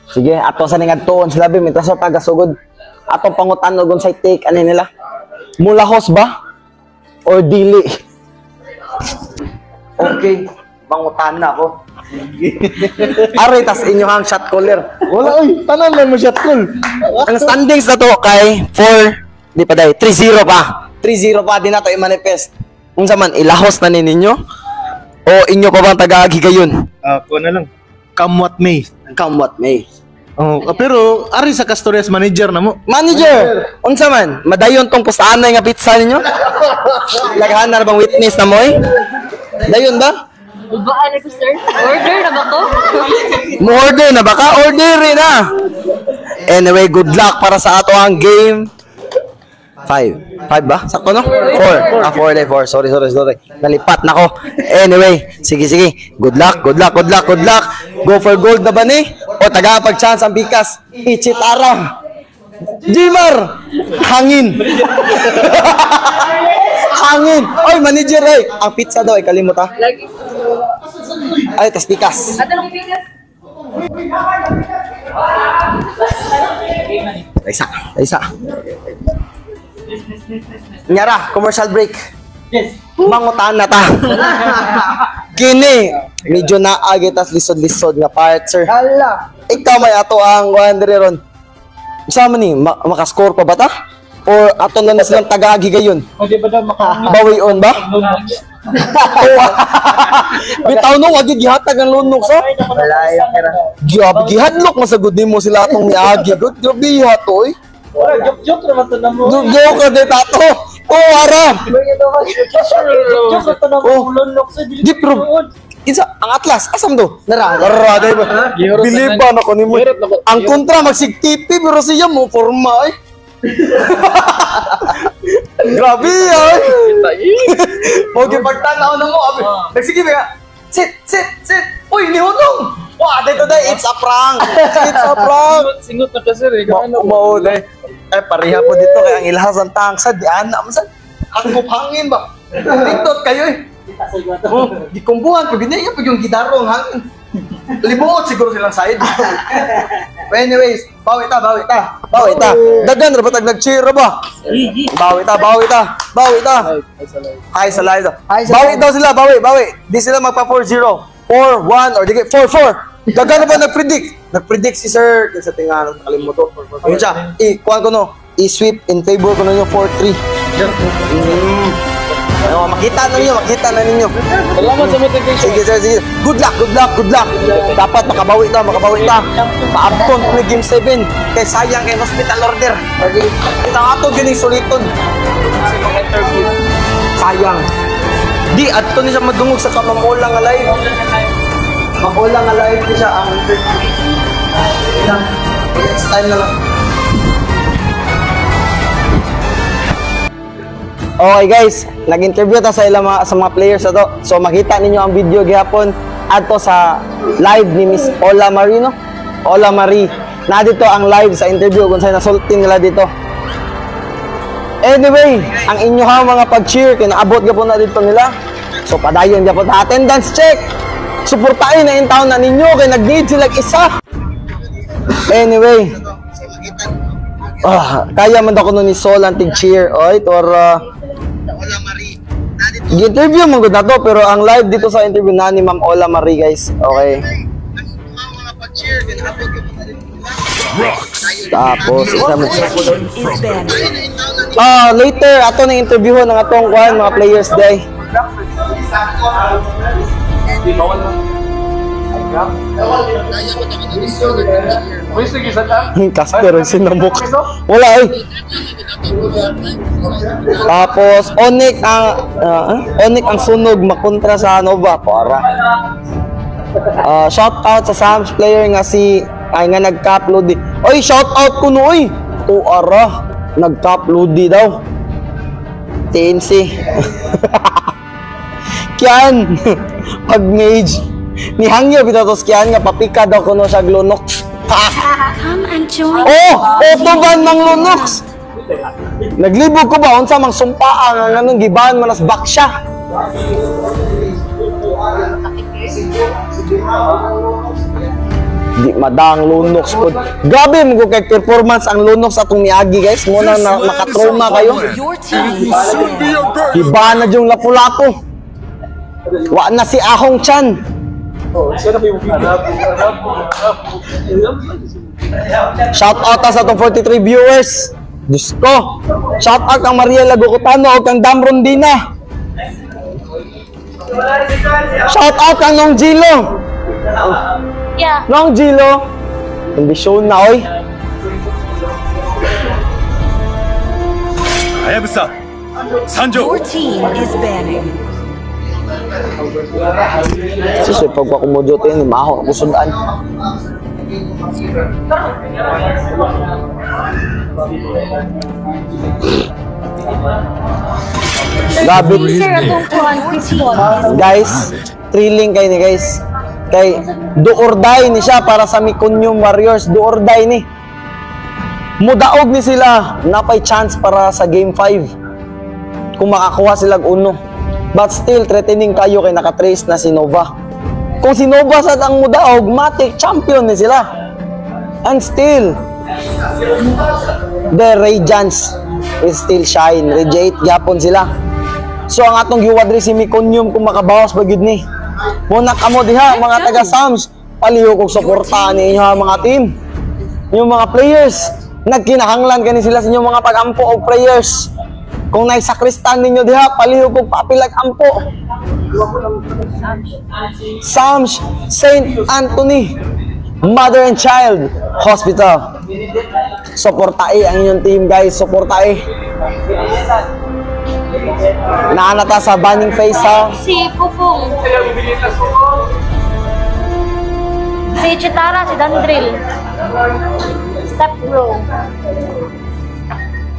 Sige, ato sa ning adtuon sila bi mintas sa tagasugod. Atong pangutan og unsay take ani nila. Mulahos ba or dili? Okay, pangutan na ako. Aray, tas inyohang shot caller. Wala oy, tanan lang mo shot call. Ang standings na to kay 4, di pa day, 3-0 pa. 3-0 pa din nato i-manifest. Unsa man ilahos na ni ninyo? O inyo pa bang taga-agi gayon? Ako na lang. Come what may. Come what may. Oh, pero ari sa Castorias manager na mo. Manager, unsa man? Madayon tong pustaanay nga pizza ninyo? Laghan na bang witness na mo eh? Dayon ba? Bubaan ako, sir. Order na ba ko? Mo-order na baka orderin na. Anyway, good luck para sa ato ang game. 5 ba? Sakto no? 4. 4. Sorry. Nalipat na ko. Anyway, sige. Good luck. Go for gold na ba ni? O taga-pag-chance ang bikas. Ichitara. Jimar! Hangin! Hangin! Oy, manager ay! Ang pizza daw ay kalimut ha. Lagi. Ay, tas bikas. Ato lang pikas. Isa. Nyara, commercial break. Yes. Mangutan na ta. Kini, medyo naagi tas lisod-lisod nga part, sir. Hala. Ikaw may ato ang 100 ron. Sama ni, makascore pa ba ta? Or ato na silang taga-agi gayon? O di ba daw makaangat? Bawi on ba? Bitaw nung agad gihatag ang lunok sa. Malaya kira. Grabe gihadlok masagod nimo sila atong niagi. Grabe hato oy. Wala, joke naman to na mo. Joke ka de tato. Oh, ara. Joke to na mo. Lunok sa Di pro. Isa ang Atlas asam do? Nara day ba? Biliban ako nimo. Ang kontra magsigtipi pero siya mo forma ay. Grabe ay. Okay, pagtanaw na mo. Nagsige ba? Sit. Uy, nihutong. Wah, dito day, it's a prank. Singot na ka, sir. Mao day. Ay, pareha po dito kaya ang ilahas ang tangsa. Di ana man sad. Hangop hangin ba? Tiktok kayo eh. Gikumbuhan pag ganyan pag yung gitaro ang hangin. Libuot siguro silang side. Anyways, bawi ta. Dagan ra batag nag-cheer ba? Bawi ta. Hi sa live. Bawi daw sila, bawi. Di sila magpa 4-0. 4-1 or di 4-4. Dagan na ba nag-predict si sir sa tingalan nakalimuto. Ayun siya. Kuan ko no. I-sweep in favor ko ninyo 4-3. Ano, makita na ninyo. Salamat sa motivation. Sige. Good luck. Dapat makabawi ta. Paabton kung game 7. Kay sayang kay hospital order. Kita ato gining suliton. Sayang. Di adto ni siya madungog sa kamamola nga live. Mamola nga live ni siya ang next time na lang. Okay guys, nag-interview ta sa mga players na to. So makita ninyo ang video gihapon adto sa live ni Miss Ola Marino. Ola Marie. Na dito ang live sa interview kung saan nasultin nila dito. Anyway, ang inyohang mga pag-cheer kinaabot gyapon na dito nila. So padayon gyapon ta attendance check. Suportahin na in town na ninyo kay nag-need sila isa. Anyway, kaya man ako nun ni Sol antig cheer. Oy, tor i-interview mo gud na to pero ang live dito sa interview na ni Ma'am Ola Marie guys. Okay. Tapos isa mo. Later ato na interview ng atong mga players day. Caster ang sinamok. Wala eh. Tapos Onyx ang sunog makontra sa Nova para. Shout out sa Sam's player nga si nga nagka-upload. Oy, shout out ko no oy. Tuara nagka-upload daw. TNC. Kian pag mage ni hangyo bitatos kian nga papika daw kuno siya Glonox. Come and join. Tuban ng Lunox. Naglibog ko ba unsa mang sumpaa nga nganong gibahan manas baksya. Di madang Lunox po. Grabe mo kay performance ang Lunox atong niagi guys. Muna na nakatrauma kayo. Iba na yung lapu-lapu. Wa na si Ahong Chan. Shout out sa atong 43 viewers. Diyos ko. Shout out kang Maria Lagocotano o kang Dam Rondina. Shout out kang Nong Gilo. Yeah. Nong Gilo. Kondisyon na oy. Hayabusa, Sanjo. Your team is banning. Sus, pagpakumodo ito yun, maho ako sundaan. Grabe. Sir, atong kuhan, Christoph. Guys, thrilling kayo ni guys. Kay, do or die ni siya para sa Mikunyum Warriors. Do or die ni. Mudaog ni sila. Napay chance para sa Game 5. Kung makakuha sila uno. But still, threatening kayo kay nakatrace na si Nova. Kung si Nova sa ang mudaog, matik champion ni sila. And still, the Radiance is still shine. Radiate gyapon sila. So ang atong giwadri si Mikunyum kung makabawas ba gyud ni. Muna kamo diha mga taga Sams, paliho kog suportahan ninyo mga team. Yung mga players, nagkinahanglan kani sila sa inyong mga pagampo og prayers. Kung naisakristan ninyo diha, paliho kog papilag ampo. Sams Saint Anthony Mother and Child Hospital. Suportae ang inyong team guys, suportae. Naanata sa banning face ha. Si Pupong. Si Chitara, si Dandril. Step bro.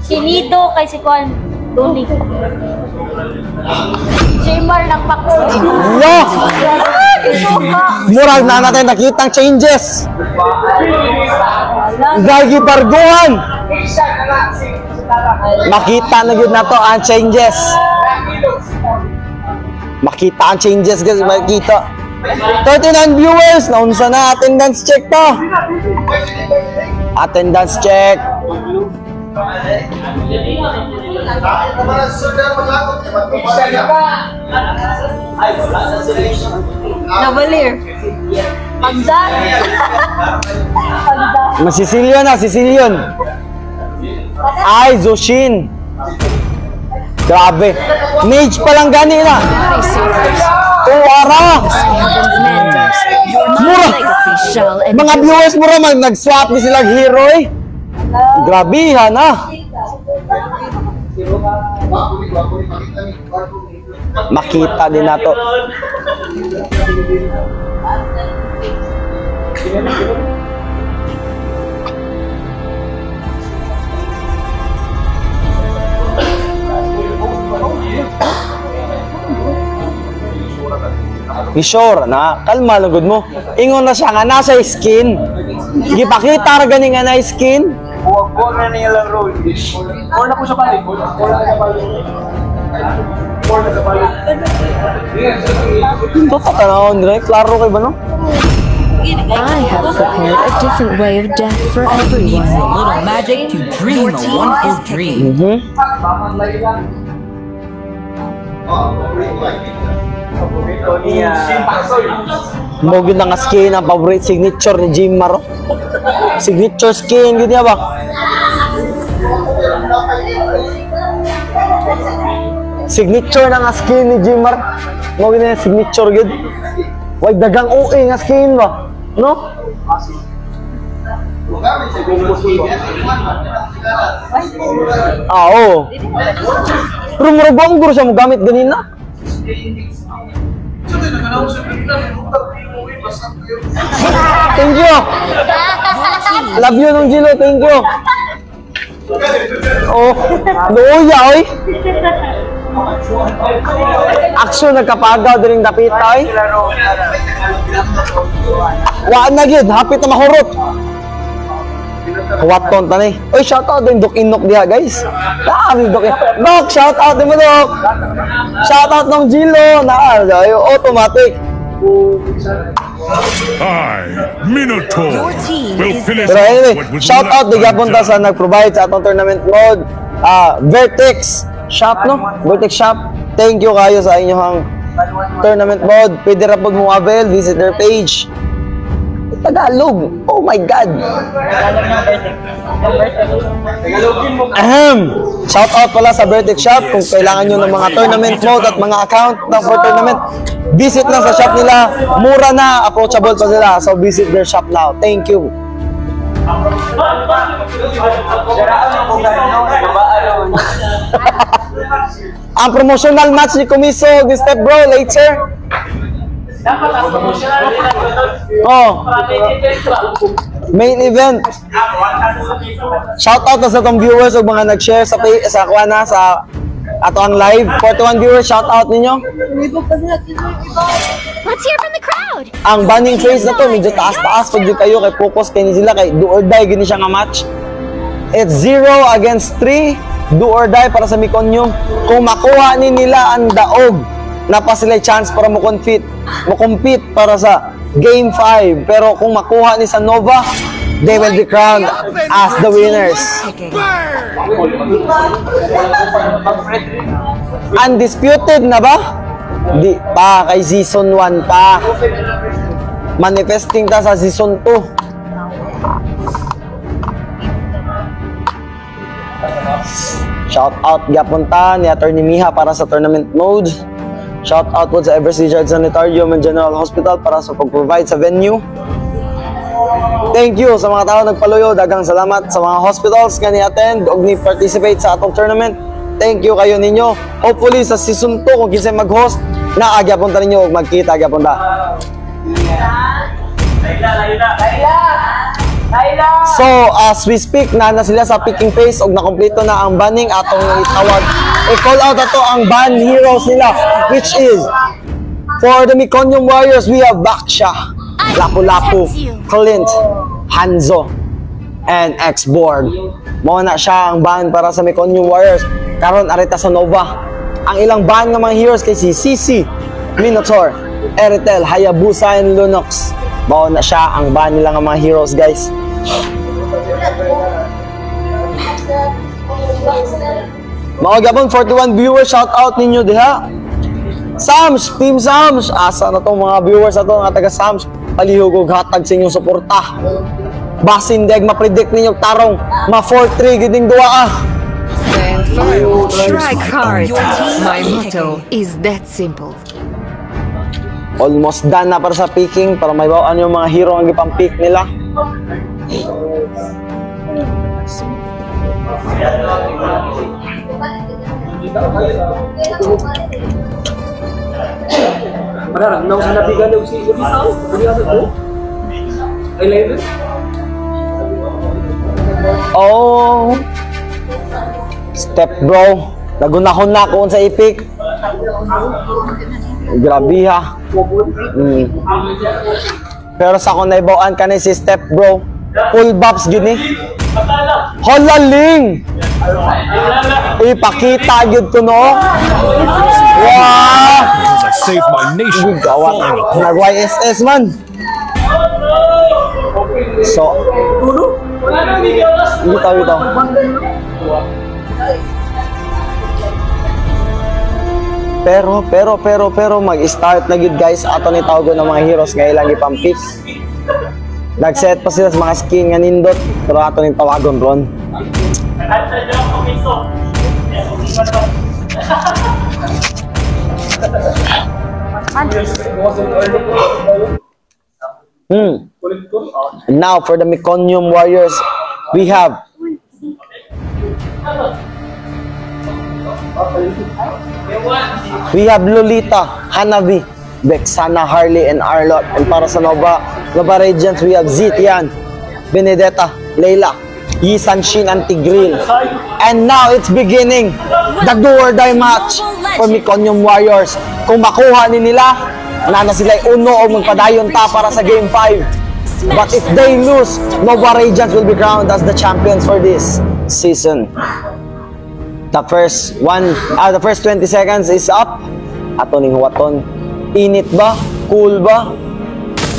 Si Nido kay si Kwan. Tony. Jamar ng Paco. Wow! Isuka. Murag na natin nakitang changes. Gagi Parguhan. Makita na yun na to ang changes. Makita ang changes guys, makita. 39 viewers, naunsa na attendance check to. Attendance check. Navalir. Pagdan. Pagdan. Masisilion na, Sicilian. Ay, Zoshin. Grabe. Mage pa lang gani na. Tuwara. Mura. Mga viewers mura nag-swap ni sila hero eh. Grabe ha na. Makita din nato. Isure na, kalma lugod mo. Ingon na siya nga nasa skin. Gipakita ra gani nga na skin. Buwag na niya lang roll. Or na po sa balik. Or na sa balik. Or na sa balik. Toto tanawon dire, klaro kay ba no? I have prepared a different way of death for everyone. Little magic to dream a wonderful dream. Mo gyud nga skin ang favorite signature ni Jim Maro. Signature skin gyud niya ba? Signature na nga skin ni Jim Maro. Mo gyud na signature gyud. Wag dagang OA nga skin ba? No? Oo. Pero murag buang guro siya mo gamit ganina. Thank you. Love you nung Gilo, thank you. Oh, luya oy. Action nagkapagaw diring dapita oy. Wa na gyud, hapit na mahurot. Waton tani. Oy, shout out din Dok Inok diha, guys. Dami Dok. Dok, shout out din mo Dok. Shout out nung Gilo na automatic. I, Minotaur, Your team will is finish Pero anyway, what was shout out left bigyan punta sa undone. nag-provide sa atong tournament mode. Vertex Shop, no? Vertex Shop. Thank you kayo sa inyong tournament mode. Pwede ra pod mo avail, visit their page. Tagalog. Oh my God. Ahem. Shout out pala sa Vertex Shop kung kailangan nyo ng mga tournament mode at mga account na for tournament. Visit lang sa shop nila. Mura na, approachable pa sila. So visit their shop now. Thank you. Ang promotional match ni Kumiso, this step bro, later. Oh, main event. Shout out sa itong viewers o mga nag-share sa kuana sa ato ang live. 41 viewers, shout out ninyo. Let's hear from the crowd. Ang banning phase na to, medyo taas-taas pag di kayo kay focus kay ni sila kay do or die gini siya nga match. It's 0 against 3, do or die para sa Miconium. Kung makuha ni nila ang daog, napa sila chance para mo-compete para sa Game 5. Pero kung makuha ni Sanova, they will be crowned as the winners. Undisputed na ba? Di pa, kay season 1 pa. Manifesting ta sa season 2. Shout out gapunta ni Attorney Miha para sa tournament mode. Shout out po sa Everest Richard Sanitarium and General Hospital para sa pag-provide sa venue. Thank you sa mga tao nagpaluyo. Dagang salamat sa mga hospitals nga ni-attend o ni-participate sa atong tournament. Thank you kayo ninyo. Hopefully sa season 2 kung kinsa mag-host na agyapunta ninyo o magkita agyapunta. So as we speak na sila sa picking phase og nakompleto na ang banning atong itawag. I-call out ato ang ban heroes nila, which is for the Miconium Warriors we have Baksha, Lapu-Lapu, Clint, Hanzo, and X-Borg. Mao na siya ang ban para sa Miconium Warriors. Karon arita sa Nova. Ang ilang ban ng mga heroes kay si CC, Minotaur, Eritel, Hayabusa, and Lunox. Mao na siya ang ban nila ng mga heroes, guys. Mga gabon, 41 viewers, shout out ninyo diha. Sams, Team Sams, asa na tong mga viewers na to, nga taga Sams, palihog og hatag sa inyong suporta. Basin deg ma-predict ninyo tarong, ma 4-3 giding duwa ah. Stand firm. Strike hard. My motto is that simple. Almost done na para sa picking, para may bawaan yung mga hero ang ipang pick nila. Parang nang sa nabigan daw si Gulita. Gulita ko. Ay lain. Oh, step bro, nagunahon na ako sa ipik. Grabe ha. Pero sa akong naibawaan ka na si step bro, full bops yun eh. Halaling! Ipakita yun ko no. Wow! As I save my nation from falling apart. Nag-YSS man. So, ito. Pero mag-start na gid guys ato ni tawgon ng mga heroes nga ilang ipampick. Nag-set pa sila sa mga skin nga nindot pero ato ni tawagon ron. Now for the Miconium Warriors, we have Lolita, Hanabi, Vexana, Harley, and Arlot. And para sa Nova Radiance, we have Zitian, Benedetta, Layla, Yisan Shin, and Tigril. And now it's beginning the do or die match for Miconium Warriors. Kung makuha ni nila, na sila uno o magpadayon ta para sa Game 5. But if they lose, Nova Radiance will be crowned as the champions for this season. The first 20 seconds is up. Ato ning huwaton. Init ba? Cool ba?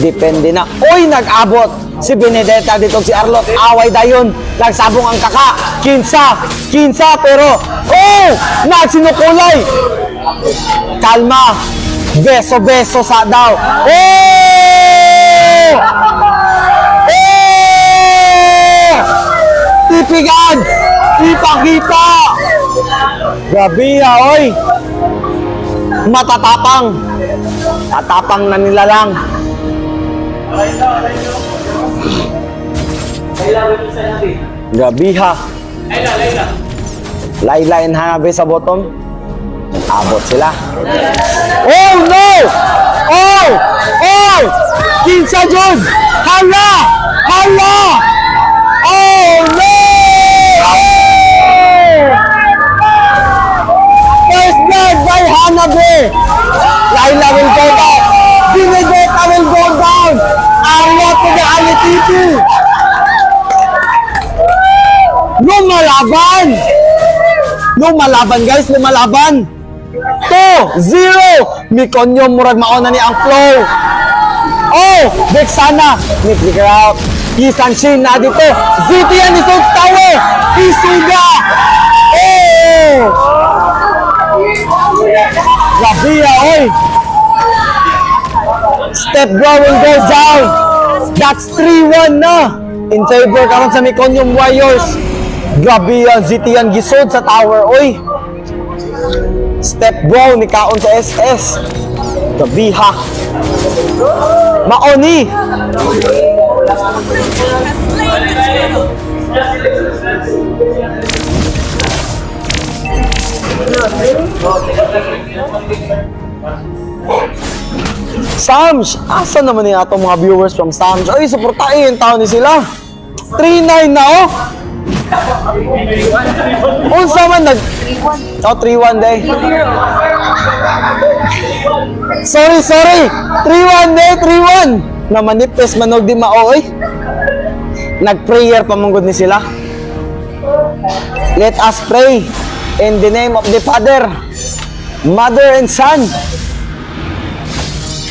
Depende na. Uy, nag-abot si Benedetta dito si Arlot. Away dayon. Nagsabong ang kaka. Kinsa, pero nagsinukulay. Kalma. Beso sa daw. Tipigad! Ipakita! Grabe oy! Matatapang! Tatapang na nila lang. Grabe ha! Layla and Hanabe sa bottom. Abot sila. Oh no! Oh! Kinsa Jun! Hala! Oh no! First blood by Hanabe. Layla will go down. Benedetta will go down. Arlot to the Alititu. Lumalaban guys, lumalaban. 2-0. Mikonyo murag mauna ni ang flow. Oh, Vexana. Figure out. Kisanshin na dito. Zitian is on tower. Isuga. Rabia, oy. Step bro will go down. That's 3-1 na. In favor karon sa Mekonyong Warriors. Grabe yan, Zitian gisod sa tower, oy. Step bro ni kaon sa SS. Grabe ha. Maoni. Sams, asa naman yung atong mga viewers from Sams? Ay, supportain, tao ni sila. 3-9 na, oh. Unsa man nag 3-1 day. Sorry. 3-1 day, 3-1. Na manipes manog di mao, oy. Nag-prayer pa mong ni sila. Let us pray in the name of the Father, Mother, and Son.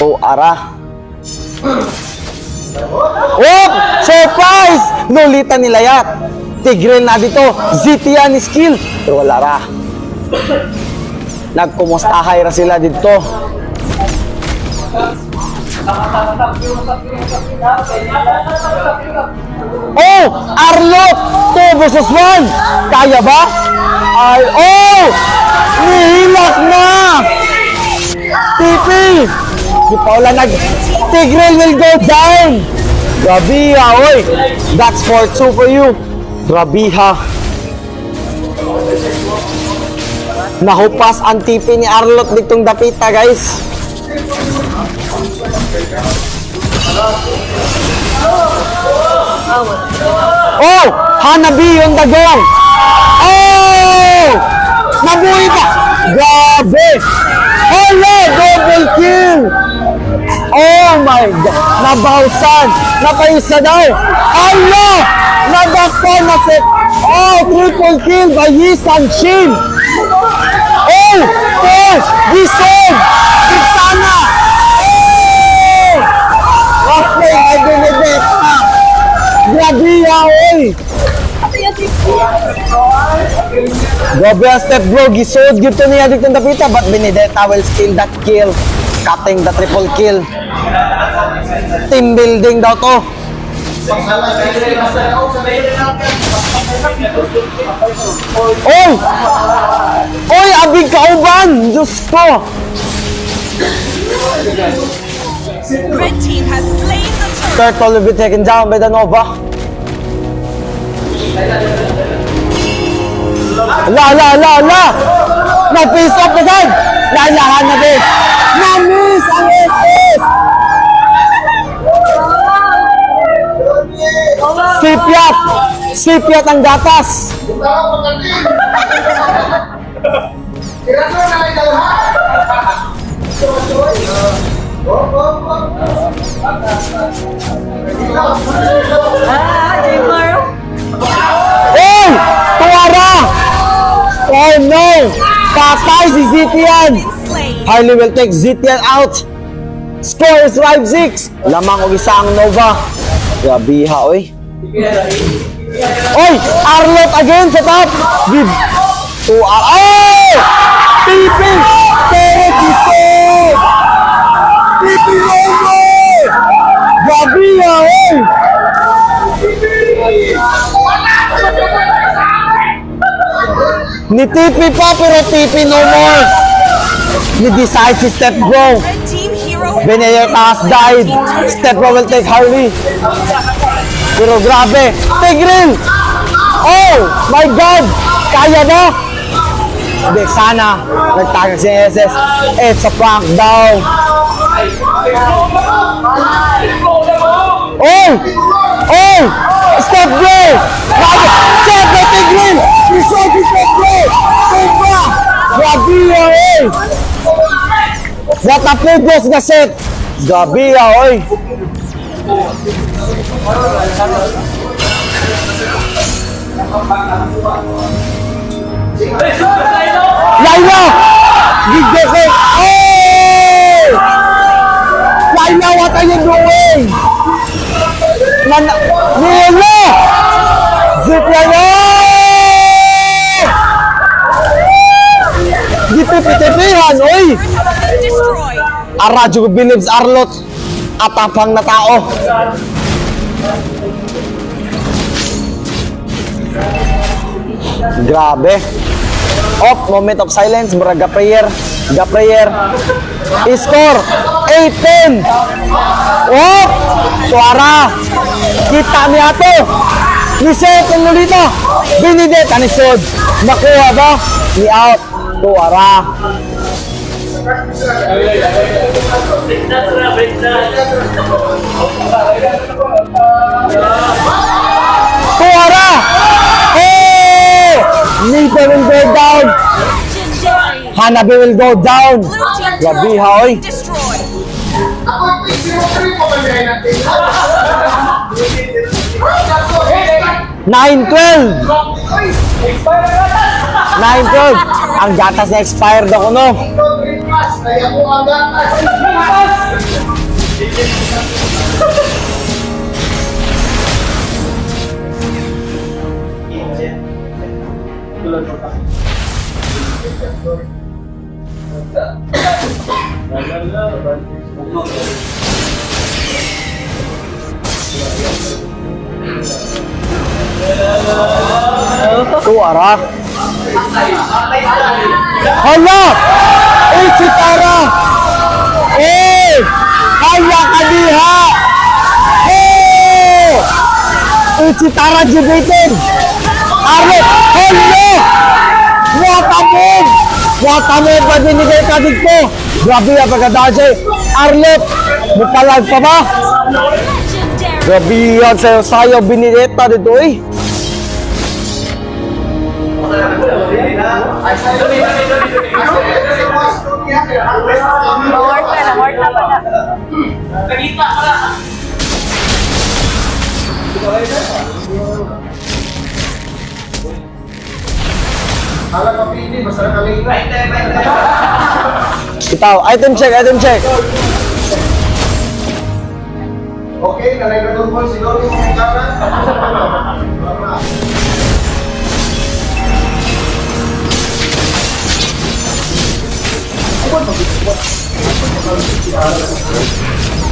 Oh, ara. Oh, surprise! Nulitan nila yat. Tigreal na dito. Zitian skill. Pero wala ra. Nagkumustahay ra sila dito. Oh! Arlot! 2 versus 1! Kaya ba? Ay, oh! Nihilak na! TP! Di pa wala Tigreal will go down! Grabe ha, oy! That's 4-2 for you. Grabe ha. Nahupas ang TP ni Arlot ditong dapita, guys. Oh! Hanabe yung dagong! Oh! Nabuhay ka! Grabe! Hello! Double kill! Oh my God! Nabawsan! Napaisa daw! Allah! Nabakpan na set! Oh! Triple kill by Yisan Shin! Oh! Oh! Gisog! Vexana! Oh! Wrestling ay Benedetta! Grabe oy! Grabe ang step bro! Gisod gito niya dito dapita, but Benedetta will steal that kill. Cutting the triple kill. Team building daw to. Oh! Oy, abig kauban! Diyos ko! Red team has slain the turtle. Turtle will be taken down by the Nova. La! Na-face off na side! Lalahan na din! Na-miss ang SS! Sipiat ang gatas! Hey! Tuwara! Oh no! Patay si Zitian! Harley will take Zitian out! Score is 5-6. Lamang og isang Nova. Grabe ha, oy. Oy! Arlot again sa top! Give to oh! Pipi! Pero kisod! Pipi Nova! Grabe ha, oy! Ni Tipi pa pero Tipi no more. Ni decide si Step Bro. Red team hero. Benedetta has died. Step Bro will take Harvey. Pero grabe. Tigreal! Oh my God! Kaya ba? Hindi, sana. Nagtagag si SS. It's a prank daw. Oh! Oh! Step Bro! Step Bro Tigreal! Isod si Step Bro! Diba? Grabe ya, oy! What a previous na set! Grabe ya, oy! Laila! Gigde ko! Oh! Laila, what are you doing? Nila! Zip Laila! Gipipitipihan, oy! Destroyed. Aradyo believes Arlot atapang na tao. Grabe. Moment of silence, braga prayer. Score 18. Suara. Kita niya to. Ni Seth Lolita. Benedetta ni Sod. Nakuha ba? Ni out. Suara. Suara. Nita will go down. Hanabi will go down. Grabe ha, oy. Destroyed. 9-12. 9-12. Ang gatas na expired ako, no? Suara. Hala! Si Tara! Kaya ka diha! Si Tara debated! Arlet! Hala! What a move pa binigay ka dito! Grabe ang pagkadasay! Arlet! Mupalag pa ba? Grabe yan sayo Benedetta dito eh! Award na pala. Itaw, item check. Okay, nalagay ko siguro yung mga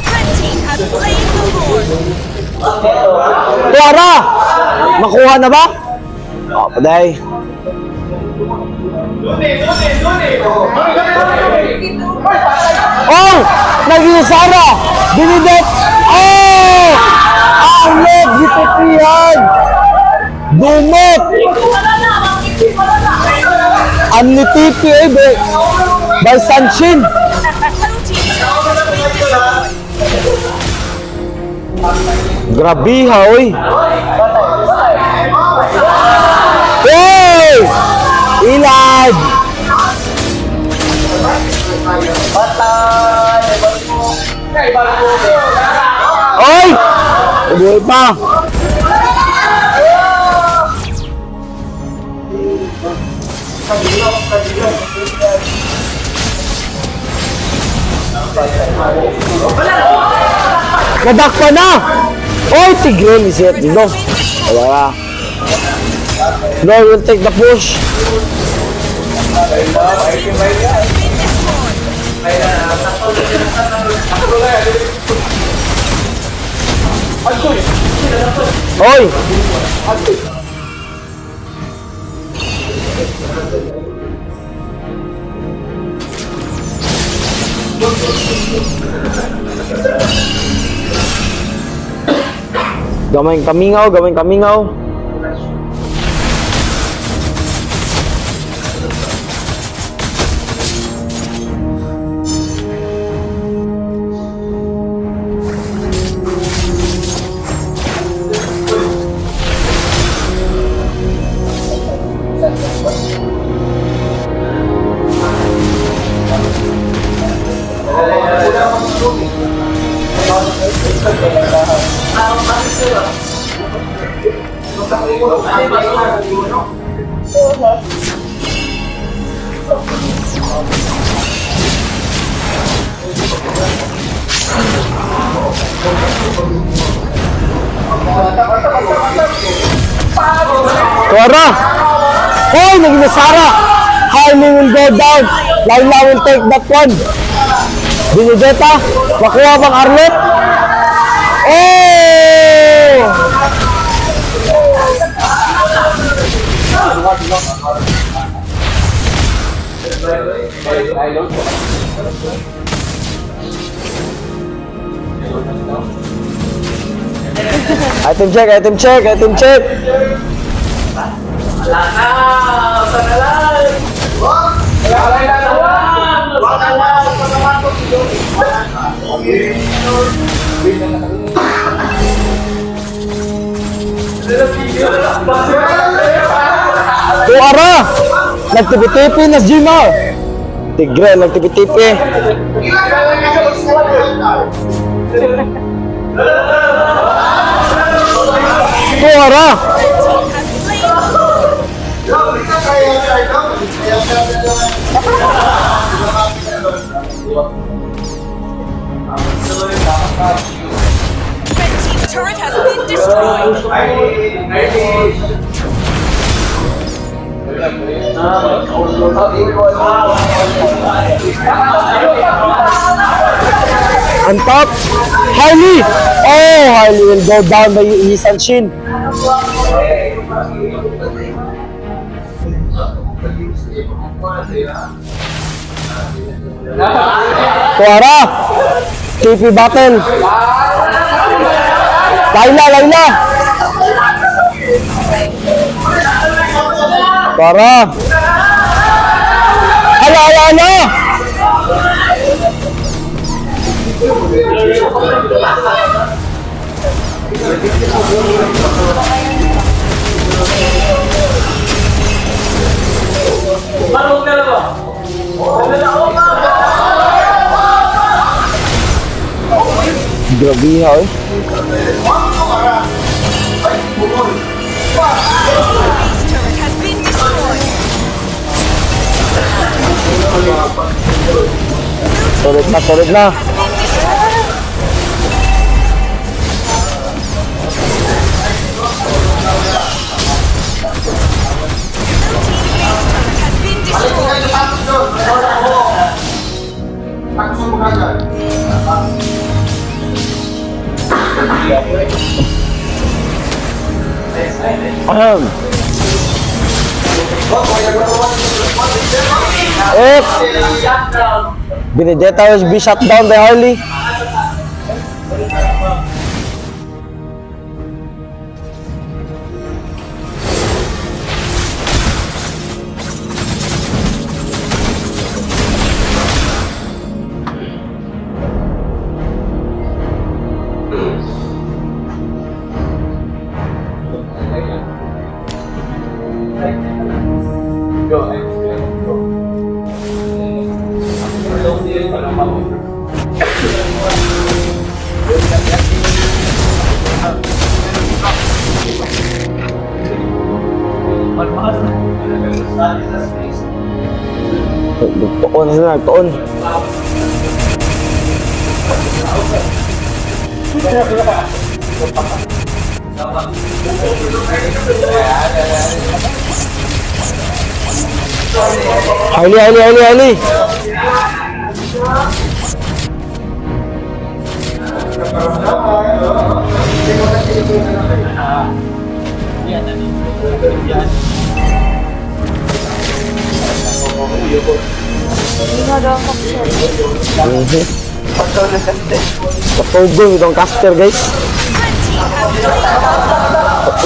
Red team has slain the Lord. Tuara! Makuha na ba? Paday. Oh! Naging Sara! Binidet! Oh! Arlet! Gitipihan! Dumot! Anlitipi eh! By Sanshin! Grabe ha, oy! Hey! Ilad! Oy! Ubuhay pa! Nadakpa na! Oy, Tigreal is it, dito. Wala. Lord will take the push. Oy! Gawing kamingaw, gawing kamingaw. Tora! Hoy, naging nasara! Jaime will go down. Laila will take that one. Benedetta, makuha bang Arlet? Oh! Item check, item check, item check. Tuara! Nagtipi-tipi na Jimar! Tigre, nagtipi-tipi. Tuara! Red team turret has been destroyed. On top, Harley! Oh, Harley will go down by Isan Shin. Tuara! TP battle! Laila! Tuara! Ala! Grabe ha eh. Base turret has been destroyed. Solid na. Has been destroyed. Benedetta will be shut down by Harley. Nagtuon sila, nagtuon. Harley. Hindi nga daw ako siya. Patugong itong caster, guys.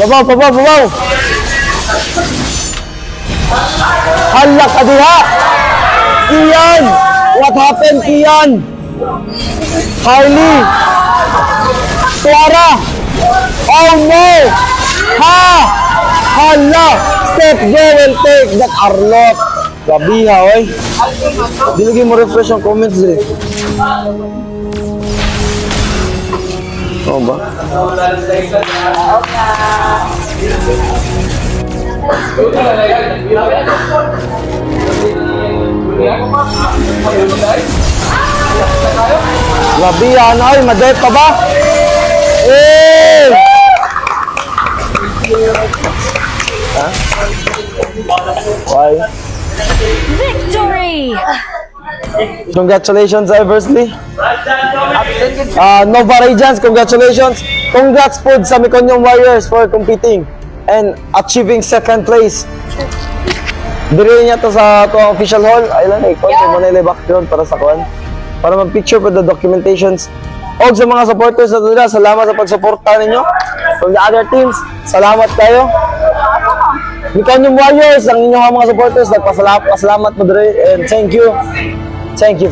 Babaw! Hala ka diha! Kian! What happened, Kian? Harley! Tuara! Oh no! Ha! Hala! Step go and take that Arlot! Gabi ha, oy! Dilagay mo refresh ang comments eh. Oh ba? Grabe yan, ay, madet pa ba? Eh! Ha? Why? Victory! Congratulations, Eversley. Nova Radiance, congratulations. Congrats po sa Mekonyong Warriors for competing and achieving second place. Diri niya to sa tuwang official hall. Ay lang, ikaw sa Manila background para sa kuwan. Para mag-picture for the documentations. O sa mga supporters na nila, salamat sa pagsuporta ninyo. From the other teams, salamat kayo. Mekonyong Warriors, ang inyong mga supporters, nagpasalamat mo diri and thank you. Thank you.